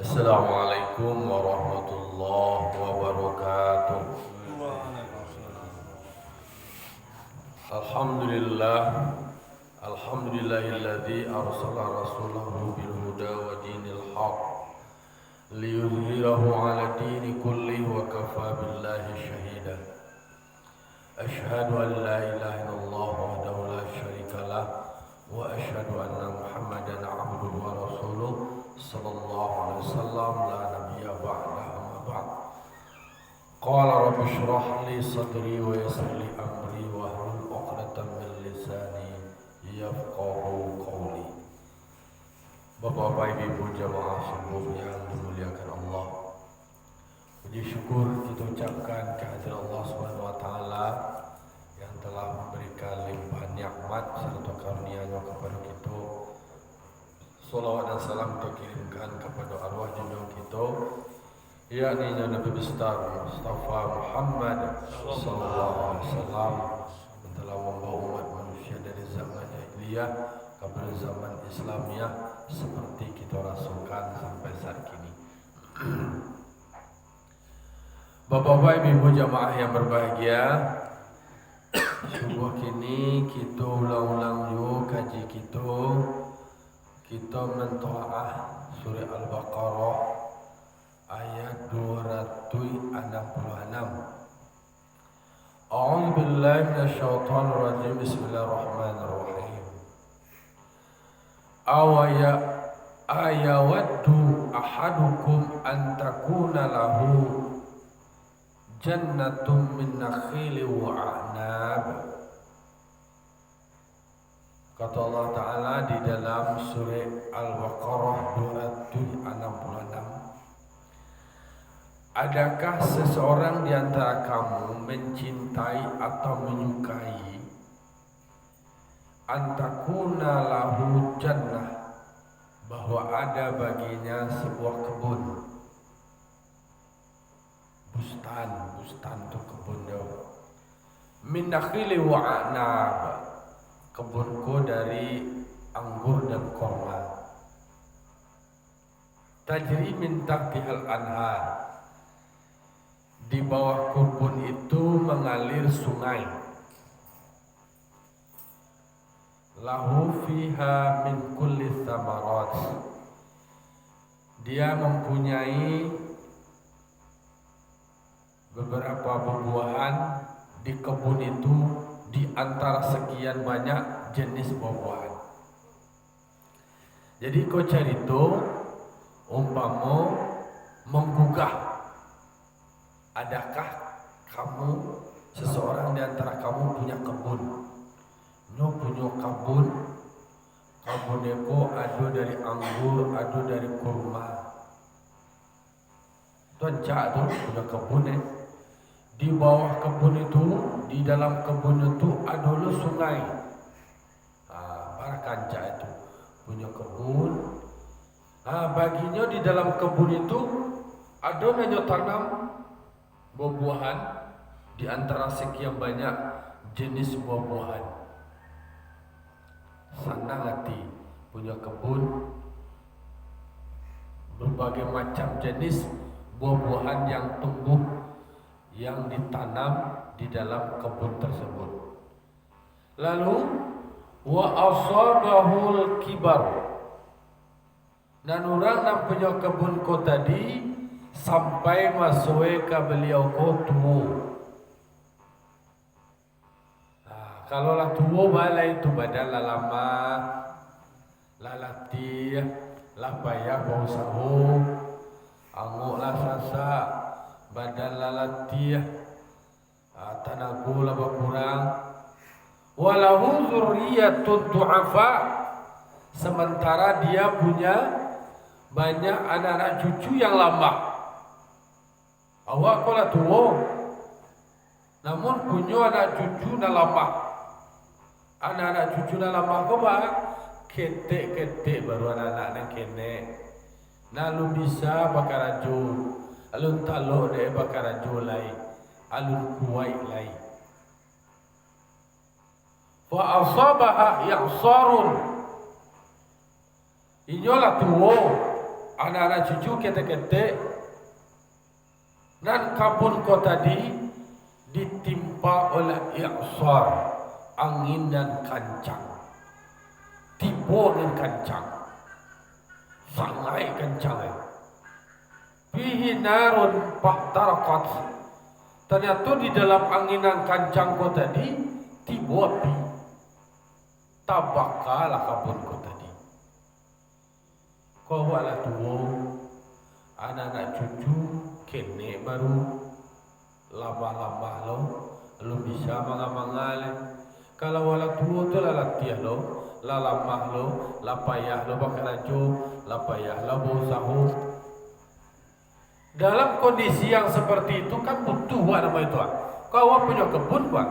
Assalamualaikum warahmatullahi wabarakatuh. Alhamdulillah. Alhamdulillahilladzi arsala rasulahu bil huda wa dinil haq liyudhhirahu 'ala dini kullihi wa kafa billahi shahida. Ashhadu an la ilaha illallah wahdahu la syarika lah wa ashhadu anna Muhammadan 'abduhu wa rasuluh sallallahu alaihi wasallam la nabiyya ba'da amma ba'd. Qala rabbi shrah li sadri wa yassir li amri wa hlul 'uqdatam min lisani yafqahu qawli. Bapak-bapak, ibu jamaah subuh yang dimuliakan Allah, puji syukur kita ucapkan kehadirat Allah Subhanahu wa taala yang telah memberikan limpahan nikmat serta karunia-Nya kepada kita. Salawat dan salam kita kirimkan kepada arwah junjungan kita, yakni Nabi besar Mustafa Muhammad sallallahu alaihi wasallam, yang telah membawa umat manusia dari zaman jahiliyah kepada zaman Islamiyah seperti kita rasakan sampai saat kini. Bapak-bapak, ibu jamaah yang berbahagia, subuh kini kita ulang-ulang yuk kaji kita mentolaah surah Al-Baqarah ayat 266. A'udzu billahi minasyaitonir rajim. Bismillahirrahmanirrahim. Ayawaddu ahadukum an takuna lahu jannatun min nakhili wa a'nab. Kata Allah Ta'ala di dalam surah Al-Baqarah 266, adakah seseorang di antara kamu mencintai atau menyukai antakuna lahu jannah, bahwa ada baginya sebuah kebun, bustan itu kebun jauh, min nakhili wa a'nab, kebunku dari anggur dan korma, tajri min tahtihal anhar, di bawah kebun itu mengalir sungai, lahu fiha min kulli thamarat, dia mempunyai beberapa buah-buahan di kebun itu, di antara sekian banyak jenis buah-buahan. Jadi kau cari itu umpama menggugah, adakah kamu seseorang di antara kamu punya kebun? Punya kebun itu ada dari anggur, ada dari kurma. Tuan cak tu punya kebun di bawah kebun itu, di dalam kebun itu ada lu sungai. Para kancak itu punya kebun. Baginya di dalam kebun itu ada nanya tanam buah-buahan di antara sekian banyak jenis buah-buahan. Senang hati punya kebun, berbagai macam jenis buah-buahan yang tumbuh, yang ditanam di dalam kebun tersebut. Lalu wa asabahul kibar, dan orang yang punya kebun ko tadi sampai masuk ke beliau ko tua. Kalau lah tua balai itu badan lah lama, lah latih, lah payah bau sahu, anguk lah sasa, badan lah latih, tenaga lah berkurang. Walahu zurriyatun du'afa, sementara dia punya banyak anak-anak cucu yang lambat. Awak kau lah tua, namun punya anak cucu yang lambat. Anak-anak cucu dalam mahkamah ketek baru anak-anak yang kene. Lalu bisa bakar raju, alun taluk deh bakar raju lain, alun kuai lain. Fa asabaha ya'sarun, inyolah tuwo anak-anak cucu ketek-ketek dan kabun ko tadi ditimpa oleh i'sar, angin dan kancang, tiba dengan kancang, sangat kencang. Fihi narun fahtarakat, ternyata di dalam anginan kancang ko tadi tiba api, tabakalah kabun ko tadi. Kau wala tua, anak-anak cucu kene baru lama-lama lo bisa mangamangal. Kalau wala tua tu la latiah lo, la lama lo, la payah lo bakalajo, la payah lo bosaho. Dalam kondisi yang seperti itu kan butuh wa nama itu. Kau awak punya kebun wa,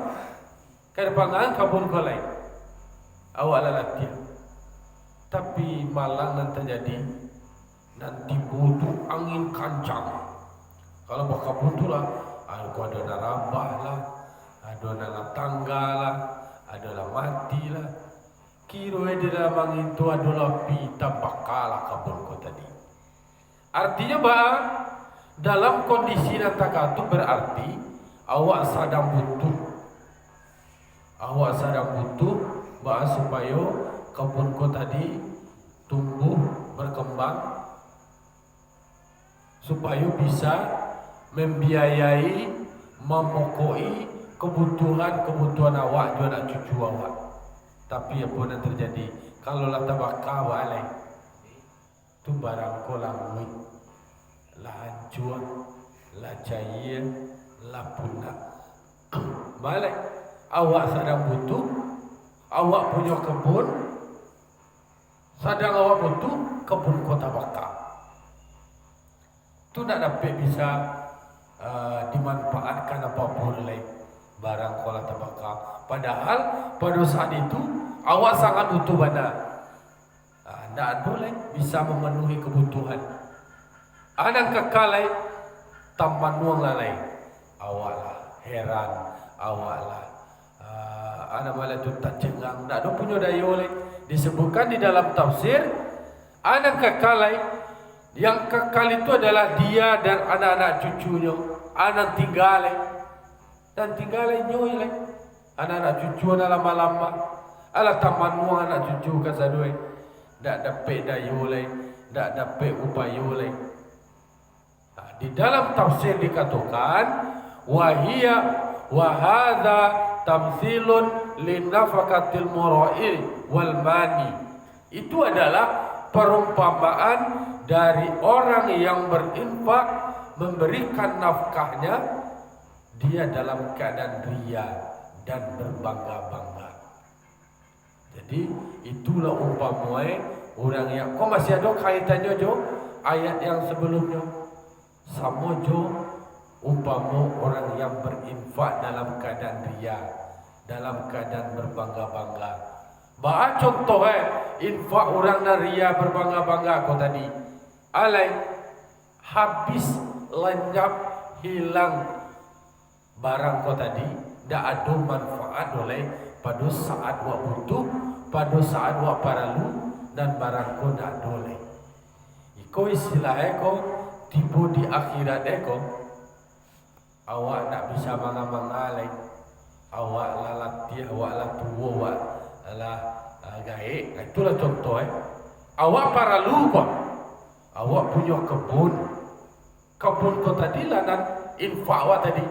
kedepangan kebun kau lain, awak la latiah. Tapi malang nanti terjadi, nanti butuh angin kancang. Kalau bakal butuh lah, ada narabah lah, ada nala tangga lah, ada lah mati lah. Kira di dalam angin itu adalah pita bakalah kabun kau tadi. Artinya bah, dalam kondisi nantaka itu berarti awak sedang butuh bah supaya kebun kau tadi tumbuh berkembang supaya bisa membiayai, memokoi kebutuhan awak dan anak cucu awak. Tapi apa yang terjadi kalau lah tabaka walai tu barang kau langui, lah hancur, lah cair, lah punah. Balik awak sedang butuh, awak punya kebun, sedang awak butuh kebun kota bakar. Itu tidak dapat bisa dimanfaatkan apapun oleh barang kola tabaka. Padahal pada saat itu awak sangat butuh benar. Tidak boleh bisa memenuhi kebutuhan. Anak kekalai taman nuang lalai. Awaklah heran, awaklah anak malah tu tak cengang. Tak ada punya daya oleh. Disebutkan di dalam tafsir anak kekalai, yang kekal itu adalah dia dan anak-anak cucunya, anak tinggal dan tinggal nyoi leh, anak-anak cucu lama-lama, alah taman nuang anak cucu kasadoi, dak dapat daya leh, dak dapat upaya leh. Di dalam tafsir dikatakan wahia wahada tamsilun linafakatil mura'i wal mani. Itu adalah perumpamaan dari orang yang berinfak memberikan nafkahnya, dia dalam keadaan ria dan berbangga-bangga. Jadi itulah umpamanya orang yang kok masih ada kaitannya jo ayat yang sebelumnya. Sama jo umpama orang yang berinfak dalam keadaan ria, dalam keadaan berbangga-bangga. Bah contoh infak orang dan ria berbangga-bangga kau tadi. Alai habis lenyap hilang barang kau tadi, dak ada manfaat oleh pada saat wak butuh, pada saat wak paralu dan barang kau dak boleh. Iko istilahnya kau tiba di akhirat kau, awak tak bisa mangamangalai, awak lalati, awak lah tua, awak lah gaik. Itulah contoh awak paralu kau. Awak punya kebun kau tadi lah dan infak awak tadi.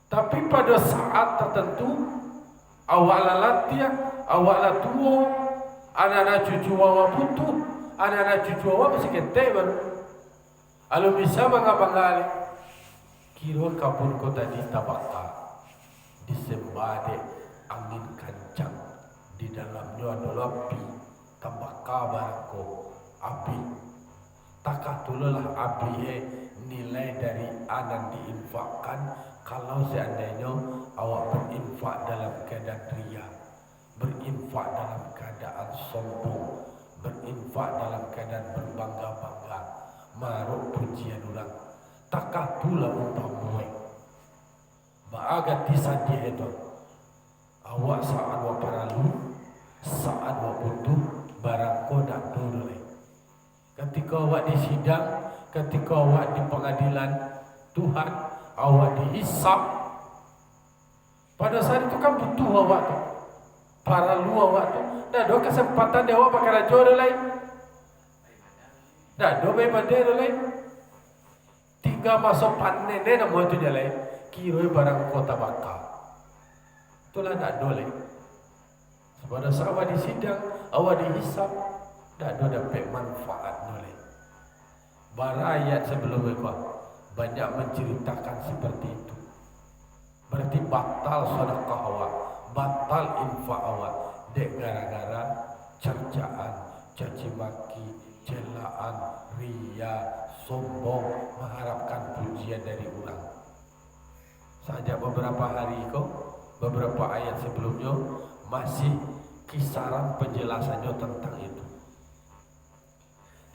Tapi pada saat tertentu awak lah latih, awak lah tua, anak-anak cucu awak butuh, anak-anak cucu awak masih ketek baru. Kalau bisa bangga-bangga, kira kebun kau tadi tabaka disembade angin kancang, di dalamnya ada api, tabaka barangko api. Takatulah api nilai dari anak diinfakkan kalau seandainya awak berinfak dalam keadaan ria, berinfak dalam keadaan sombong, berinfak dalam keadaan berbangga-bangga, maruk pujian orang. Takatulah umpamai baagat disadih itu awak saat awak paralu, saat awak butuh barang kau dak dulu. ketika awak di sidang, ketika awak di pengadilan Tuhan, awak dihisap. Pada saat itu kan butuh awak tu, para lu awak tu. Dah ada kesempatan dia awak pakai raja ada lain. Dah ada ibadah lain. Tinggal masuk panen dia nama itu dia lain. Kira barang kota bakar. Itulah tak ada lain. Pada saat awak di sidang, awak dihisap, tak ada dapat manfaat lain. Bara ayat sebelum itu banyak menceritakan seperti itu. Berarti batal sedekah awak, batal infak awak, dek gara-gara cercaan, caci maki, celaan, ria, sombong, mengharapkan pujian dari orang. Saja beberapa hari itu, beberapa ayat sebelumnya masih kisaran penjelasannya tentang itu.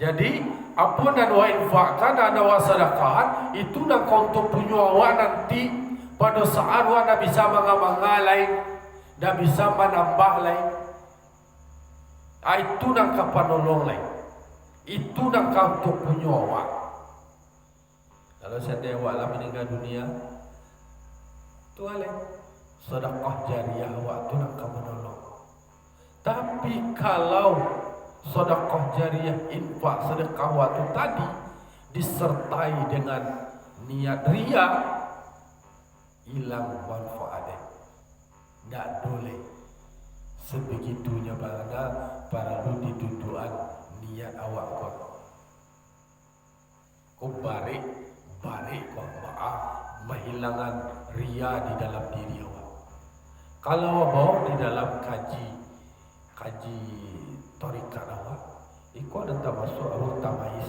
Jadi apa dan wa infakkan dan wa sedekahan itu nak kau untuk punya awak nanti pada saat awak dah bisa mengamang lain, dah bisa menambah lain. Itu nak kau penolong lain. Itu nak kau untuk punya awak. Kalau saya awak lah meninggal dunia, tu lain. Sedekah jariah awak tu nak kau menolong. Tapi kalau sedekah jariah, infak sedekah waktu tadi disertai dengan niat ria, hilang manfaatnya. Tak boleh. Sebegitunya para lu didudukan niat awak kau. Kau balik kau menghilangkan ria di dalam diri awak. Kalau awak di dalam kaji tarikat awak, itu ada termasuk awak tamaiz.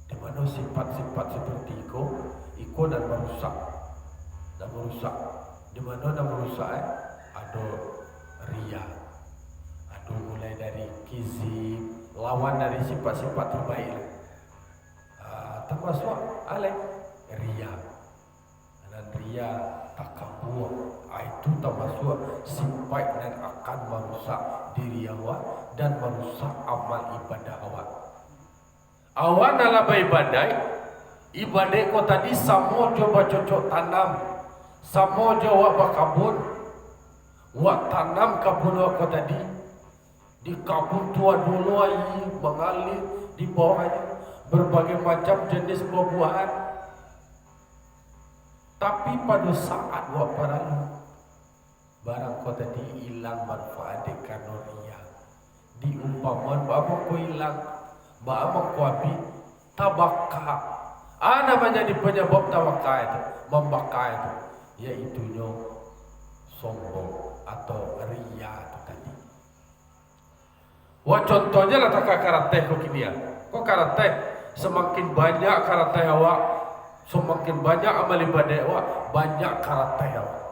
Di mana sifat-sifat seperti itu dan merusak. Di mana dan merusak ada ria, ada mulai dari kizib, lawan dari sifat-sifat terbaik. Termasuk ria. Dan ria takabur, itu termasuk sifat dan akan merusak diri awak dan merusak amal ibadah awak. Awak dalam ibadah kau tadi sama coba cocok tanam, sama jawab berkabun, wak tanam kabun awak kau tadi di kabun tua dulu air mengalir di bawahnya berbagai macam jenis buah-buahan. Tapi pada saat wak barang kau tadi hilang manfaat karena ria. Diumpaman bahawa kau hilang, bahawa kau habis tabaka. Namanya di penyebab tabaka itu, membaka itu, yaitunya sombong atau ria itu tadi. Wah contohnya lah tak karakter kau kini ya. Kau karakter semakin banyak karakter awak, semakin banyak amal ibadah awak, banyak karakter awak.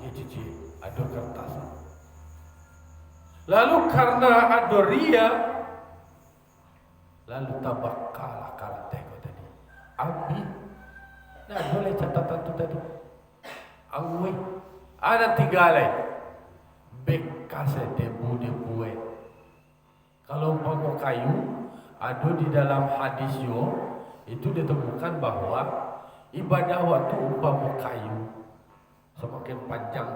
Dia cici, ada kertas. Lalu karena ada ria, lalu tabakalah karakter kau tadi. Abi, nah boleh catatan tu tadi. Angui, ada 3 lain. Bekas debu. Kalau umpama kayu, ada di dalam hadis itu ditemukan bahwa ibadah waktu umpama kayu semakin panjang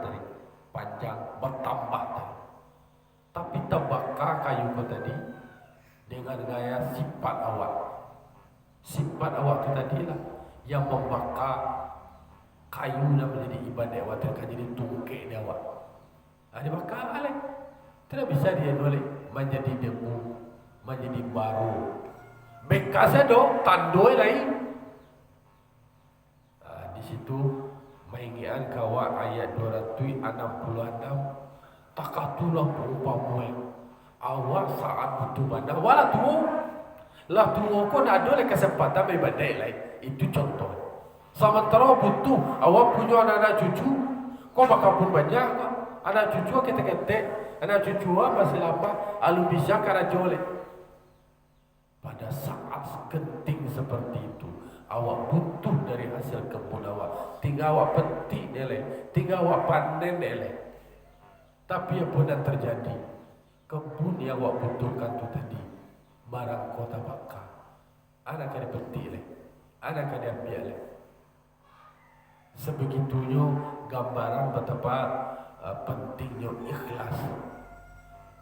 bertambah tadi. Tapi tabaka kayu kau tadi dengan gaya sifat awak itu tadi lah yang membakar kayu yang menjadi ibadah awak terkan jadi tungkek dia awak. Dibakar alai. Tidak bisa dia boleh menjadi debu, menjadi baru. Bekasnya tandoi lain. Di situ mengingatkan kawan ayat 266 takatulah umpama awak saat butuh bandar wala tuo kau ada le kesempatan beribadah lain. Itu contoh. Sementara butuh awak punya anak cucu, kau bakal pun banyak kau. Anak cucu ketek-ketek, anak cucu masih lama, alu bisa karena jolek. Pada saat genting seperti itu, awak butuh dari hasil kebun awak. Tinggal awak petik dele, tinggal awak panen dele. Tapi apa yang terjadi? Kebun yang awak butuhkan itu tadi barang kota baka. Anak kada penting leh, anak kada ambil leh. Sebegitunya gambaran betapa pentingnya ikhlas,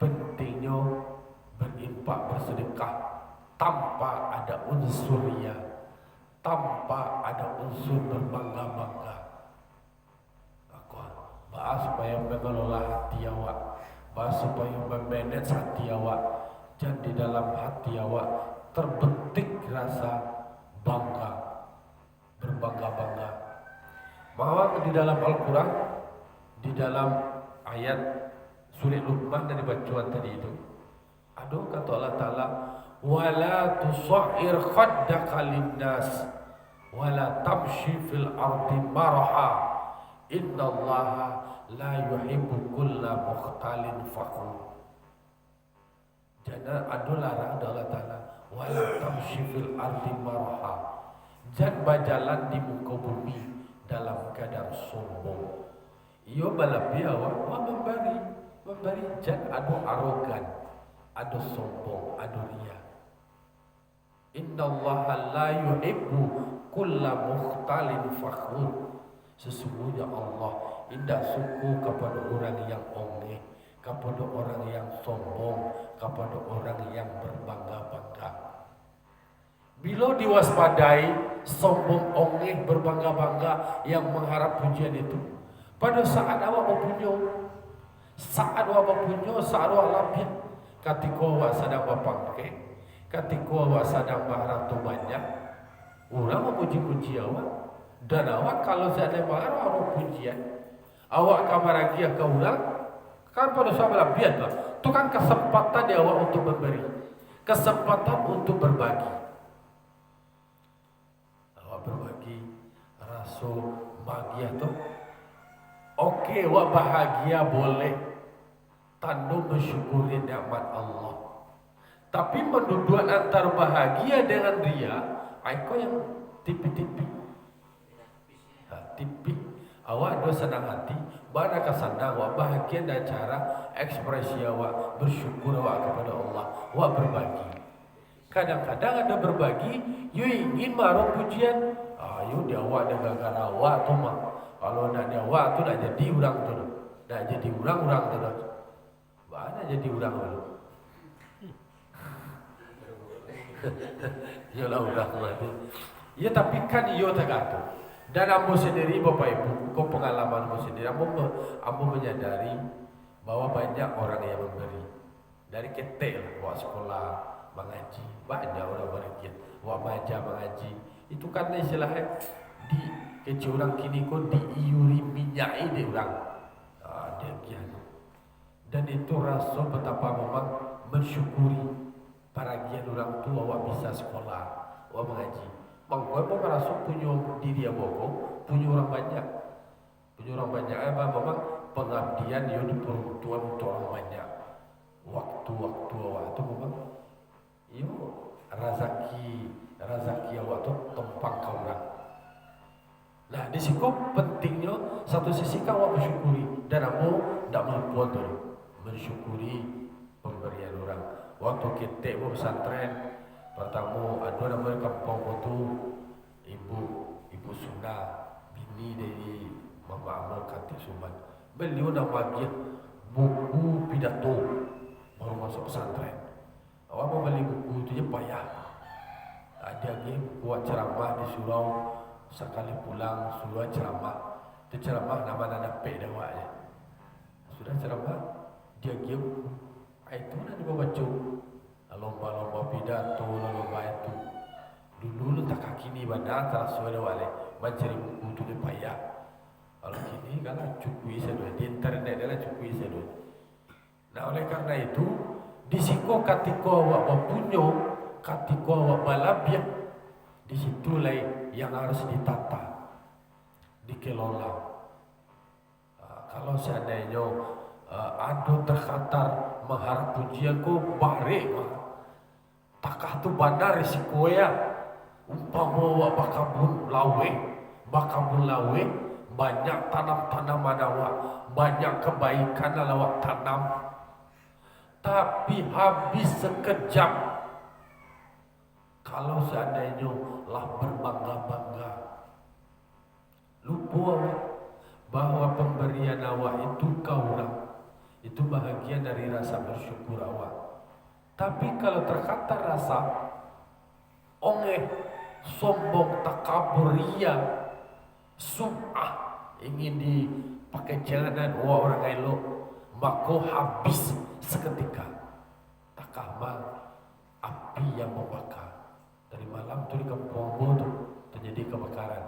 pentingnya berinfak bersedekah tanpa ada unsur ria, tanpa ada unsur berbangga-bangga. Bahas supaya mengelola hati awak, bahas supaya memanage hati awak, dan di dalam hati awak terbetik rasa bangga, berbangga-bangga. Bahwa di dalam Al-Quran, di dalam ayat surat Luqman dari bacaan tadi itu, ada kata Allah Ta'ala, wala tusahhir khaddaka linnas wala tamshi fil ardi maraha innallaha la yuhibbu kulla mukhtalin fakhur. Jangan ada larang Allah Ta'ala, wala tamshi fil ardi maraha, jangan berjalan di muka bumi dalam keadaan sombong. Ia balabi awak memberi, jangan ada arogan, ada sombong, ada ria. Innallaha la yuhibbu kulla mukhtalin fakhur. Sesungguhnya Allah tidak suka kepada orang yang ongeh, kepada orang yang sombong, kepada orang yang berbangga-bangga. Bila diwaspadai sombong, ongeh, berbangga-bangga yang mengharap pujian itu, pada saat awak berpunya, saat awak lapin, ketika awak sedang berpangke, ketika awak sedang berharap banyak, orang memuji-puji awak. Dan awak kalau seandainya marah awak pujian, awak kamar lagi ke orang, kan pada saat biar lah. Itu kan kesempatan dia awak untuk memberi, kesempatan untuk berbagi. Awak berbagi, rasa bahagia tu. Oke, awak bahagia boleh, tanda bersyukuri nikmat Allah. Tapi mendudukan antara bahagia dengan ria, aku yang tipi-tipi. Tipi awak dua senang hati, mana kesandang awak bahagia dan cara ekspresi awak bersyukur awak kepada Allah, awak berbagi. Kadang-kadang ada berbagi, you ingin marah pujian, you di awak ada gara-gara awak tu mah. Kalau nak di awak tu nak jadi orang tu, nak jadi orang tu, mana jadi orang tu? Yalah orang mati. Ya tapi kan yo tergantung. Dan ambo sendiri Bapak Ibu, kau pengalaman ambo sendiri, ambo menyadari bahwa banyak orang yang memberi. Dari ketek lah, buat sekolah, mengaji, banyak orang berikan, buat baca mengaji. Itu kan istilahnya di kecil orang kini kau diiuri minyai dia orang, dia kian. Dan itu rasa betapa memang mensyukuri paragian orang tua awak bisa sekolah, awak mengaji. Bang, kau pun merasa punya diri abang, punya orang banyak. Memang pengabdian dia diperuntukkan untuk orang banyak. Waktu-waktu awak tu memang, razaki awak tu tempang kau orang. Nah, di situ pentingnya satu sisi kau awak bersyukuri dan kamu tidak melupakan tu mensyukuri pemberian orang. Waktu kita pesantren. Pertama ada nama kampung itu Ibu Sunda, bini dari Mama Amor Kanti Suman. Beliau nama dia buku pidato baru masuk pesantren. Awak membeli buku itu je payah. Ada lagi buat ceramah di surau, sekali pulang suruh ceramah. Itu ceramah nama-nama pek dah awaknya. Sudah ceramah dia game itu nak dibaca. Lomba-lomba pidato, lomba itu. Dulu tak kaki ni bandar terasa ada wale mencari buku tu dia payah. Kalau kini kalau cukui sedoi di internet adalah cukui sedoi. Nah oleh karena itu di siku ketika awak berpunya, ketika awak balabiah, di situlah yang harus ditata, dikelola. Kalau seandainya ada terkhatar mengharap pujian ko barik takah tu bandar risiko ya. Umpama awak bakabun lawe, banyak tanam-tanaman awak, banyak kebaikan awak tanam. Tapi habis sekejap Kalau seandainya lah berbangga-bangga, lupa bahwa pemberian awak itu kaulah, itu bahagian dari rasa bersyukur awak. Tapi kalau terkata rasa ongeh, sombong, takabur, ria, sum'ah, ingin dipakai jalanan orang elok, maka habis seketika. Takama api yang membakar. Dari malam tu di Kampung Ambo tu terjadi kebakaran.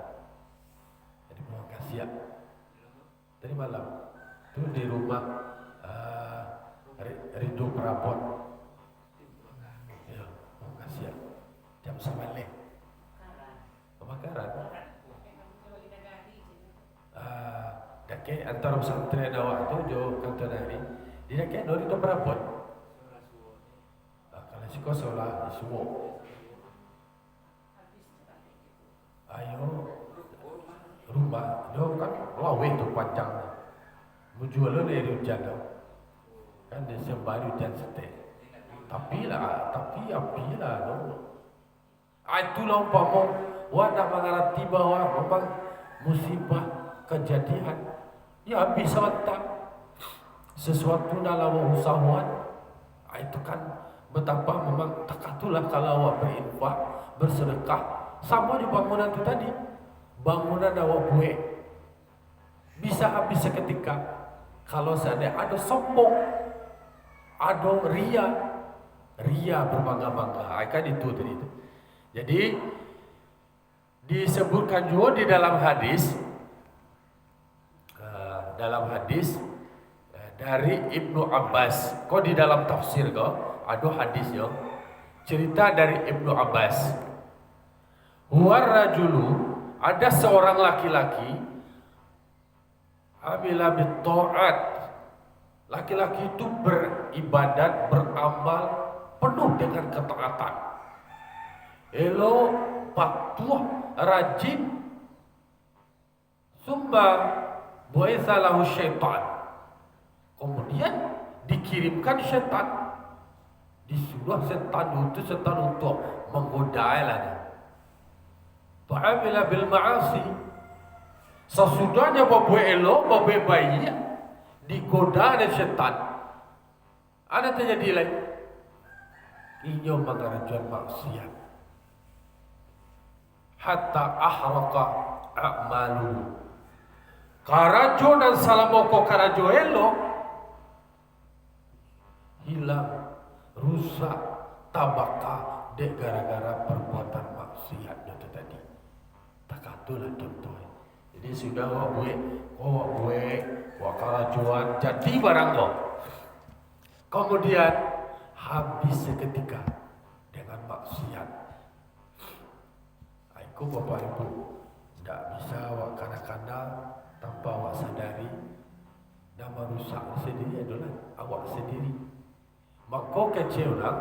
Jadi Pulau Kasiak. Dari malam tu di rumah Ridho Prabot. Ya, Pulau Kasiak. Jam 9 kebakaran. Dake antara pesantren awak tu jo kantor dari. Dia dake Ridho Prabot. Kalau si kosolah semua. Ayo rumah dia kan lawe tu panjang mujual dari hujan kan dia sembari hujan setek tapi api lah itulah umpama nak mengerti bahwa memang musibah kejadian ya habis sebentar sesuatu dalam usahawan itu kan betapa memang takatulah kalau awak berinfak bersedekah sama di bangunan itu tadi, bangunan awak buat bisa habis seketika. Kalau seandainya ada sombong, ada ria berbangga-bangga, kan itu tadi itu. Jadi disebutkan juga di dalam hadis, dari Ibnu Abbas. Kok di dalam tafsir kok ada hadis yo, cerita dari Ibnu Abbas. Warrajulu, ada seorang laki-laki amila bitta'at, laki-laki itu beribadat, beramal penuh dengan ketaatan, elo patuh, rajin. Summa bu'itsa lahu syaitan, kemudian dikirimkan syaitan, disuruh setan untuk menggodailah. Fa'amila bil ma'asi, sesudahnya babu elok, babu bayi digoda oleh syaitan, ada terjadi lagi ia mengerjakan maksiat hatta ahraqa a'malu, karajo dan salamoko karajo elok hilang, rusak, tabaka dek gara-gara perbuatan maksiat itu tadi. Takatulah contohnya. Jadi sudah awak buat karajuan jadi barang lo. Kemudian habis seketika dengan maksiat. Aku bapak ibu tidak bisa awak kadang-kadang tanpa awak sadari dan merusak sendiri adalah awak sendiri. Maka kecillah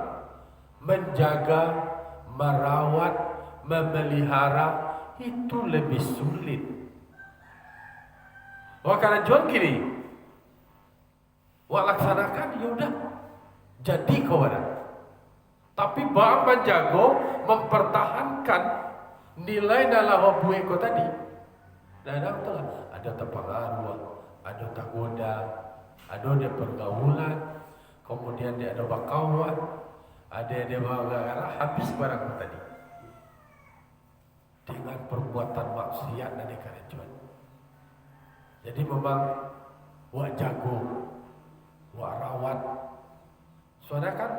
menjaga, merawat, memelihara itu lebih sulit. Wah karena jual kiri, wah laksanakan ya udah jadi kawan. Tapi bang menjaga, mempertahankan nilai dalam buah ko tadi. Dan ada terpengaruh, ada tergoda, ada dia pergaulan, kemudian dia ada berkawan, ada dia bergara habis barang tadi. Dengan perbuatan maksiat dan keracuan. Jadi memang wak jago, wak rawat. Soalnya kan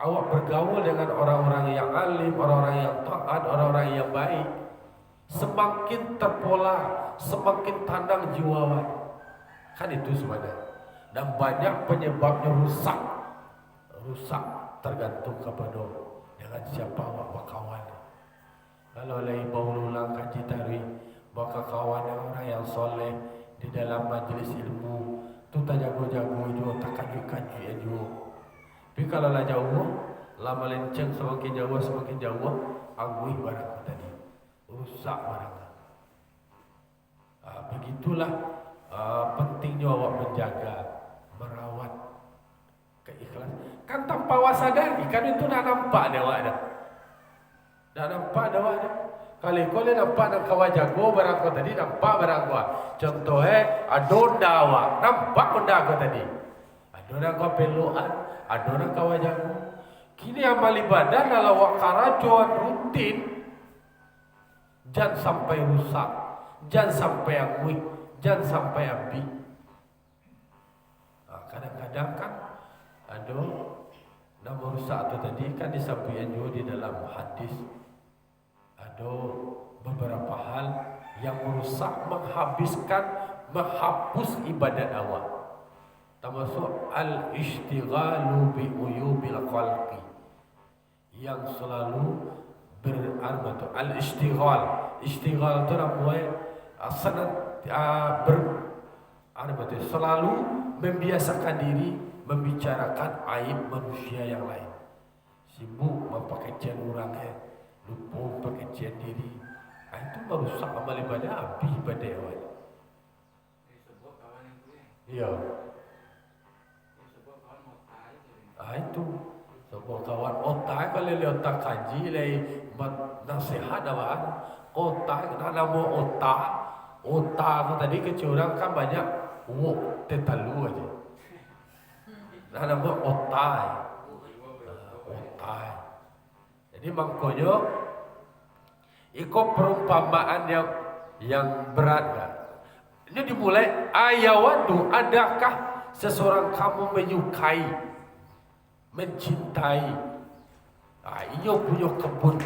awak bergaul dengan orang-orang yang alim, orang-orang yang taat, orang-orang yang baik, semakin terpola, semakin tandang jiwa awak. Kan itu sebenarnya. Dan banyak penyebabnya rusak tergantung kepada dengan siapa awak berkawan. Kalau lagi berulang kaji tarikh, maka kawan orang yang soleh di dalam majlis ilmu tu tak jago-jago juga, tak kaji-kaji juga. Tapi kalau lah jauh, lah melenceng semakin jauh, angguih barang tadi, rusak barang. Begitulah pentingnya awak menjaga, merawat keikhlasan. Kan tanpa awak sadari, kan itu nak nampak dia awak dah. Dah nampak dah awak. Kali kau le nampak nak kawan jago barang kau tadi nampak barang kau. Contohnya adonda awak nampak benda kau tadi. Adonda kau peluan, adonda kawan jago. Kini amal ibadah dalam awak karajuan rutin, jangan sampai rusak, jangan sampai angui, jangan sampai api. Kadang-kadang kan nama rusak itu tadi kan disampaikan juga di dalam hadis. Ada beberapa hal yang merusak, menghabiskan, menghapus ibadat awak. Termasuk al-ishtighalu bi uyubil khalqi, yang selalu berarti al-ishtighal. Ishtighal itu namanya selalu membiasakan diri membicarakan aib manusia yang lain. Sibuk memperkecil orang, lupa memperkecil diri. Itu merusak amal ibadah, habis ibadah awak. Ya. Itu sebab kawan otak kalau le otak kaji le nasihat awak. Otak nama otak tadi kecurang kan banyak tetalu aja. Nama otak. Jadi maknanya ikut perumpamaan yang berat kan. Ini dimulai ayawadu, adakah seseorang kamu menyukai, mencintai, ia punya kebun.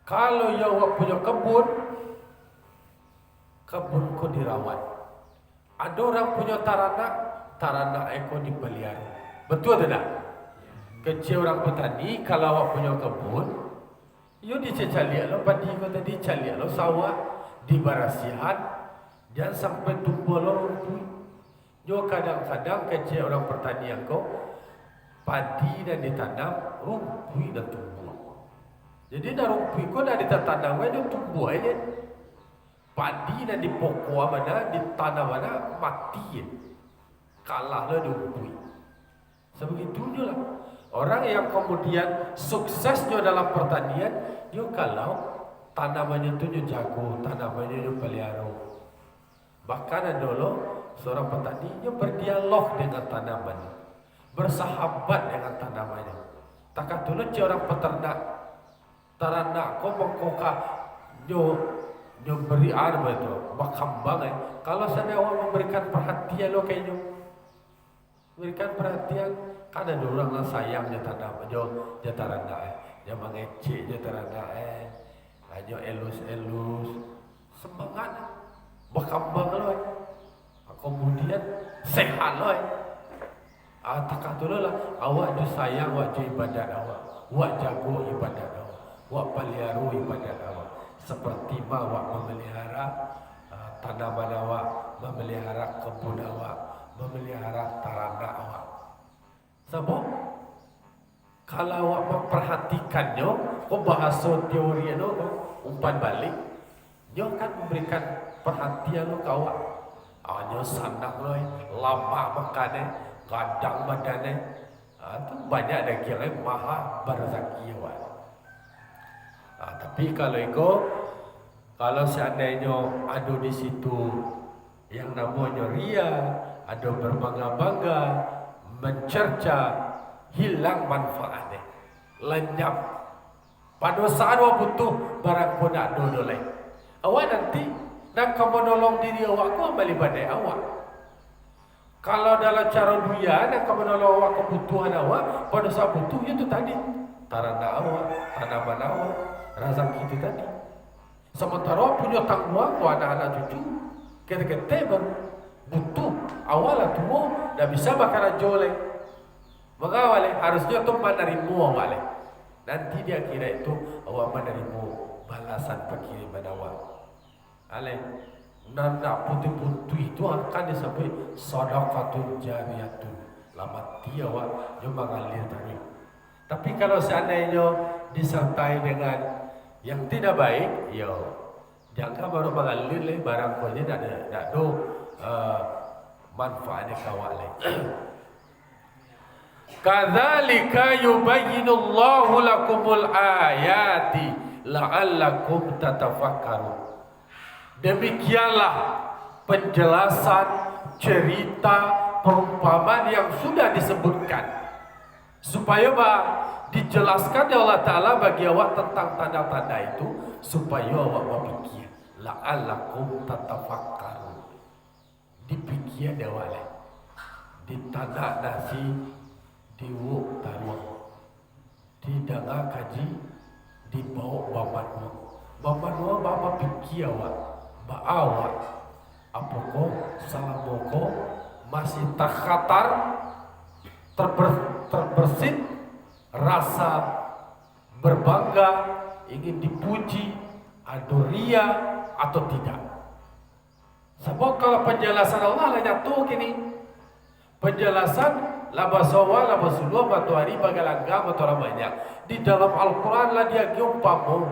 Kalau ia punya kebun kau dirawat. Ada orang punya taranak ekor dipelihara. Betul tidak? Kecil orang petani, kalau awak punya kebun, ia dicecaliak lo padi kau tadi, caliak lo sawah, dibarasihan, jangan sampai tumbuh lo rumput. Jo kadang-kadang kecil orang pertanian kau padi dan ditanam rumput dan tumbuh. Jadi dah rumput kau dah ditanam dia tumbuh aja. Padi dan dipokok mana, ditanam mana mati. Kalah lah rumput. Sebegitunya lah. Orang yang kemudian suksesnya dalam pertanian, dia kalau tanamannya tu dia jago, tanamannya dia pelihara. Bahkan ada loh seorang petani dia berdialog dengan tanamannya, bersahabat dengan tanamannya. Takkan dulu orang peternak, teranak kau mengkoka, dia beri air itu, berkembang. Kalau saya awak memberikan perhatian lo kayaknya, berikan perhatian. Kan ada orang yang sayang dia tanam, dia teranak, dia mengecek dia teranak, dia elus, semangat, berkembang lo. Kemudian sehat lo. Takkan tu lah, awak tu sayang, awak tu ibadat awak jago ibadat awak pelihara ibadat awak. Seperti awak memelihara tanaman awak, memelihara kebun awak, memelihara teranak awak. Sebab kalau awak memperhatikannya, kau bahasa teori itu, umpan balik, dia akan memberikan perhatian lo ke awak. Dia sandak lo, lama makannya, kadang badannya, itu banyak ada kira maha berzaki awak. Tapi kalau seandainya ada di situ yang namanya ria, ada berbangga-bangga, mencerca, hilang manfaatnya, lenyap. Pada saat awak butuh barang kau nak dodolai, awak nanti nak kau menolong diri awak, kau amal ibadah awak. Kalau dalam cara dunia nak kau menolong awak kebutuhan awak, pada saat butuh itu tadi taranak awak, tanaman awak, rezeki itu tadi. Sementara awak punya tanggungan, anak-anak cucu, kita baru butuh awal lah tua, dah bisa bakar joleh. Mengawal harusnya tu menerima awal. Nanti dia kira itu awak menerima balasan pengiriman awak. Nak putih-putih itu akan disebut sedekatun jariyatun. Lama dia awak dia mengalir tadi. Tapi kalau seandainya disertai dengan yang tidak baik, jangan baru mengalir barang kau ini tak ada manfaatnya kawal. Kadzalika yubayyinullahu lakumul ayati la'allakum tatafakkarun. Demikianlah penjelasan cerita perumpamaan yang sudah disebutkan supaya dijelaskan oleh Allah Ta'ala bagi awak tentang tanda-tanda itu supaya awak berpikir la'allakum tatafakkarun. Dipikir awak lah di tanah nasi diwuk taruh di dengar kaji dibawa bamanua bapa pikir awak awak apakah salah boko masih terkhatar terbersit rasa berbangga ingin dipuji atau ria atau tidak. Sebab kalau penjelasan Allah hanya tuh gini penjelasan labasawa labasulua batuari bagalangga batuara banyak di dalam Al-Quran lah dia umpamu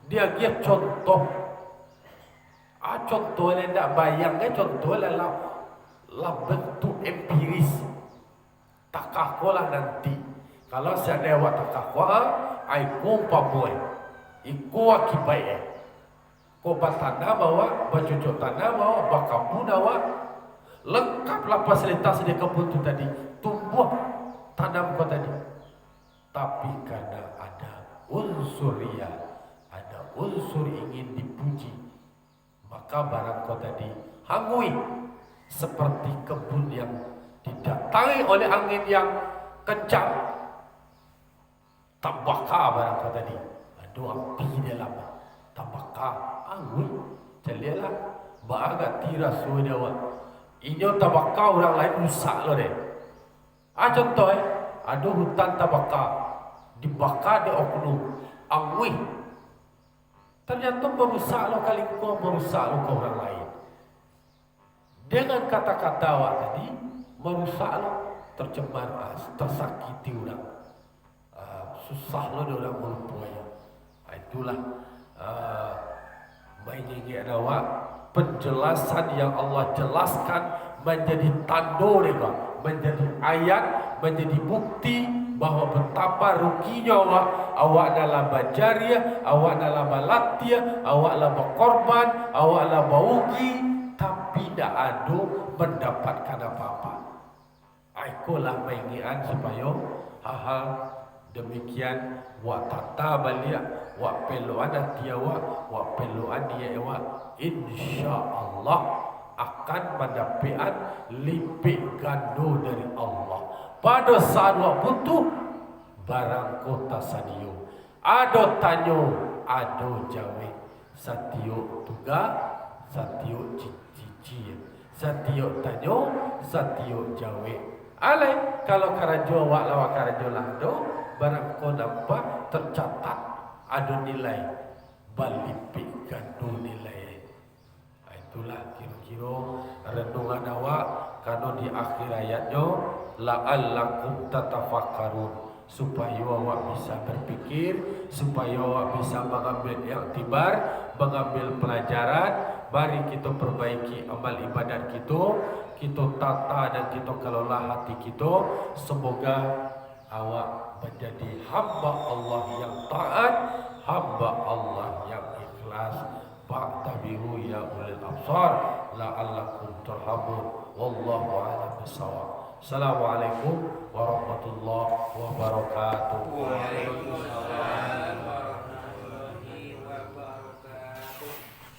dia contoh contohnya tidak bayangnya contohnya lah bentuk empiris takakolah nanti kalau saya dewa takakolah aku umpamu iku akibai ko batanda bawa bacucuk tanah bawa bakamu bawa lengkaplah fasilitas di kebun itu tadi tumbuh tanam kau tadi tapi karena ada unsur ria ada unsur ingin dipuji maka barang kau tadi hangui seperti kebun yang didatangi oleh angin yang kencang tabaka barang kau tadi ada api dalam tabaka hangui jelilah bahagia tiras sudah inyo tabaka orang lain rusak loh deh. Contoh ada hutan tabaka dibakar di oknum angwi ternyata merusak lo kali kau merusak lo ke orang lain dengan kata-kata awak tadi merusak lo tercemar tersakiti orang susah lo dia orang melupakan itulah mainnya awak penjelasan yang Allah jelaskan menjadi tanda mereka, menjadi ayat, menjadi bukti bahwa betapa ruginya awak dalam bajariah, awak dalam balatiyah, awak dalam berkorban, awak dalam berugi, tapi tidak ada mendapatkan apa-apa. Ikulah mengingat supaya hal-hal demikian wa tata balik wa peluan tiawa wa peluan dia insyaallah akan mendapatkan lipat ganda dari Allah pada saat butuh barang kota sadio ada tanyo ada jawe satio tuga satio cici satio tanyo satio jawe alai kalau karajo wa lawa karajo lado barang kau nampak tercatat ada nilai balipi gando nilai. Itulah kira-kira renungan awak karena di akhir ayatnya la'allakum tatafakkarun supaya awak bisa berpikir supaya awak bisa mengambil iktibar mengambil pelajaran. Mari kita perbaiki amal ibadat kita tata dan kita kelola hati kita. Semoga awak menjadi hamba Allah yang taat, hamba Allah yang ikhlas. Fa'tabiru ya ulil absar la'allakum turhamun. Wallahu a'lam bishawab. Assalamualaikum warahmatullahi wabarakatuh.